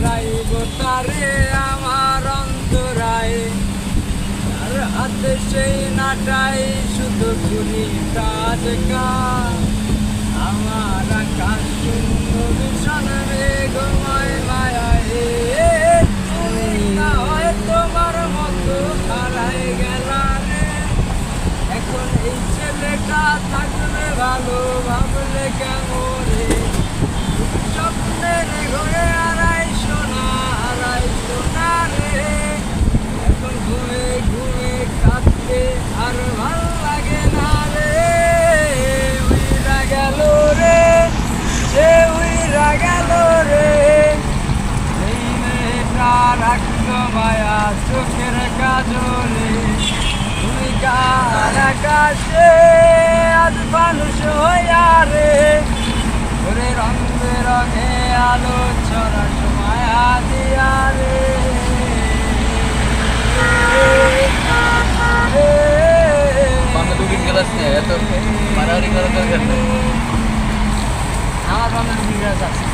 হারাইব তারে আমার অন্তরায়, তার হাতে সেই নাটাই শুধু ঘুরি কাজ কাজ। আমার আকাশ শূন্য ভীষণ মেঘময় মায়ায়, তুমি না হয় তোমার মতো হারাই গেলা রে। এখন এই ছেলেটা থাকবে ভালো ভাবলে কেমন রে, স্বপ্নের ঘরে হারাই সোনা রে। এখন ঘুমে ঘুমে কাঁদতে আর ভাল লাগে না রে। উইরা গেল রে, সে উইরা গেল রে। এই মেয়েটা রাখলো মায়া চোখের কাজলে, তুমি কার আকাশে আজ মানুষ হইয়া রে। ওরে রং বেরঙে আলো ছড়া মায়া দিয়া রে। বাংলা দুদিন ক্লাস নিয়ে এত মারামারি করার দরকার নেই। আমার বাংলা দুদিন ক্লাস আছে।